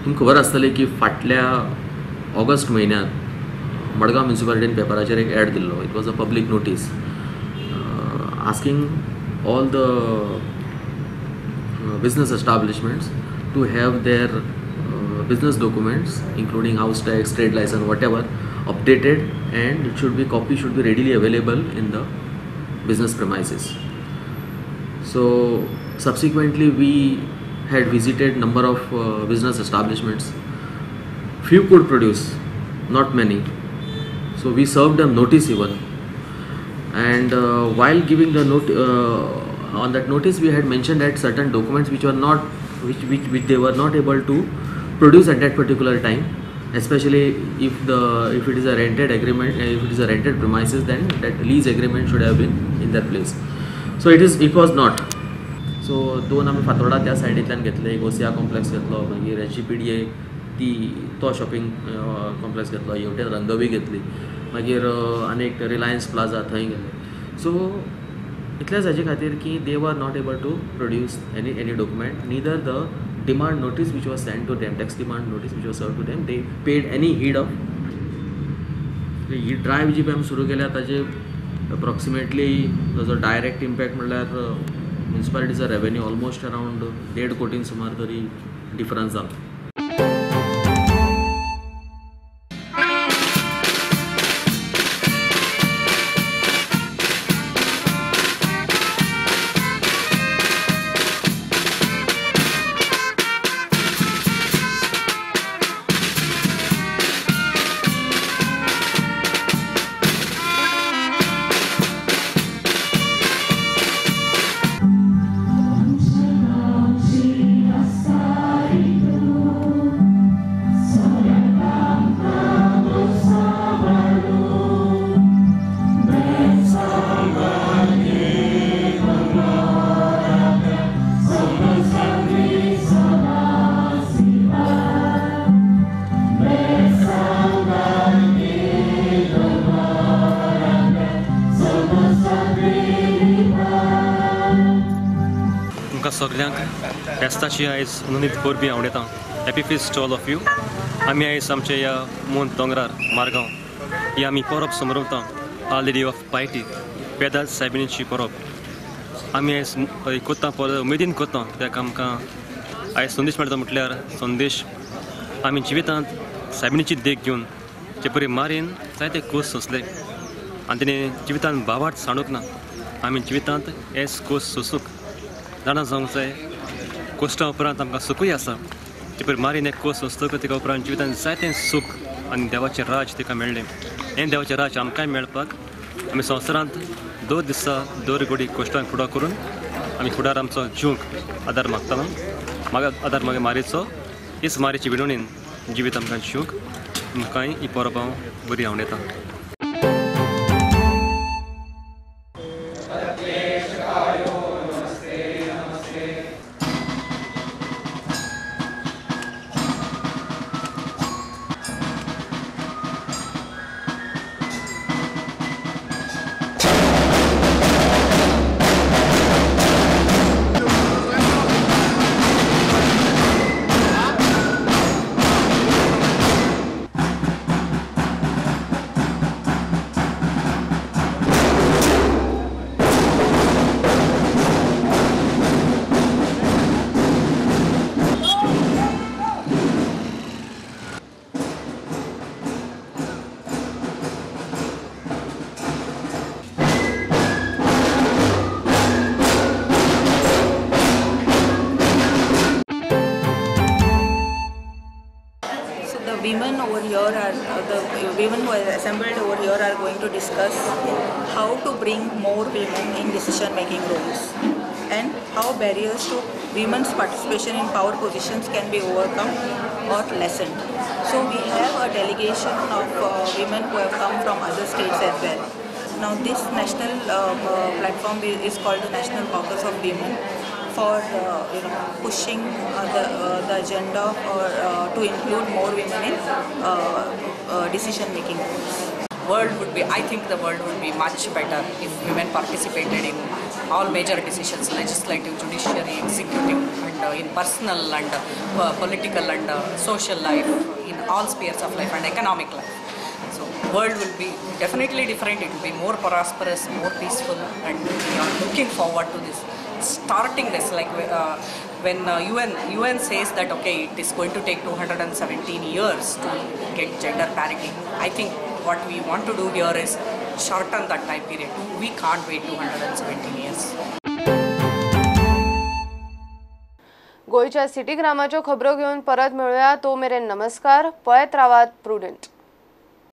तुमकां खबर आसतलें की फाटल्या ऑगस्ट म्हयन्यांत मडगांव म्युनिसिपालिटीन पेपराचेर एक एड दिल्लो. It was a public notice asking all the business establishments to have their business documents including house tax, trade license, whatever, updated, and copy should be readily available in the business premises. So subsequently we had visited number of business establishments. Few could produce, not many. So we served them notice even, and while giving the note on that notice we had mentioned that certain documents which were not which they were not able to produce at that particular time, especially if it is a rented agreement, if it is a rented premises, then that lease agreement should have been in their place. So it was not. So दोन आमी फातोर्डा त्या सायडींतल्यान घेतले. एक Osian complex घेतलो, मागीर HPDA तो shopping complex घेतलो, हेवटेन रंगवी घेतली, मागीर आनी एक रिलायन्स प्लाझा थंय गेले. सो इतलेंच हाजे खातीर की they were not able to produce any document, neither the demand notice which was sent to them, tax demand notice which was served to them, they paid any heed of. ही drive जी आमी सुरू केल्या ताजे approximately ताजो direct impact म्हणल्यार म्युनिसिपालिटीचो revenue almost around 1.5 कोटी सुमार तरी डिफरन्स जाला. सगळ्यांक फेस्ताची आयज उन्नीत परबी हांव येता. Happy feast to all of you. आमी आयज आमच्या ह्या मोन दोंगरार मारगांव ही आमी परब समरवता, ऑल लेडी ऑफ पायटी, पेदाल सायबिणीची परब आमी आयज कोत्ता उमेदीन कोत्ता. कित्याक आमकां आयज संदेश मेळटा म्हटल्यार संदेश आमी जिवितांत सायबिणीची देख घेवन जे परी मारीन जायते कोस सोंसले आनी तेणी जिवितांत भावार्थ सांडूंक ना. आमी जिवितांत हेच कोस सोंसूंक जाणा जावंक जाय. कोश्टा उपरांत आमकां सुखूय आसा. जे पळय मारीन एक कोस सोंसतकच तेका उपरांत जिवितांत जायतें सूख आनी देवाचें राज तिका मेळ्ळें. हें देवाचें राज आमकांय मेळपाक आमी संवसारांत 2 दिसा 2 घडी कोश्टांक फुडो करून आमी फुडार आमचो जिवंक आदार मागतना म्हाका आदार मागे मारेचो हीच मारेची विणवणेन जिवीत आमकां जिवंक तुमकांय ही परब हांव बरी आवडटा. Women over here are the women who are assembled over here are going to discuss how to bring more women in decision-making roles and how barriers to women's participation in power positions can be overcome or lessened. So we have a delegation of women who have come from other states as well. Now this national platform is called the National Caucus of Women for pushing the agenda or to include more women in decision making roles. I think the world would be much better if women participated in all major decisions, legislative, judiciary, executive, and in personal and political and social life, in all spheres of life and economic life. So world will be definitely different. It will be more prosperous, more peaceful, and we are looking forward to this. Starting this, like when UN says that okay, it is going to take 217 years to get gender parity. I think what we want to do here is shorten that time period. We can't wait 217 years. गोयच्या city ग्रामाच्यो खबरो घेऊन परत मेळुया. तो मेरेन नमस्कार. पळयत रावात prudent.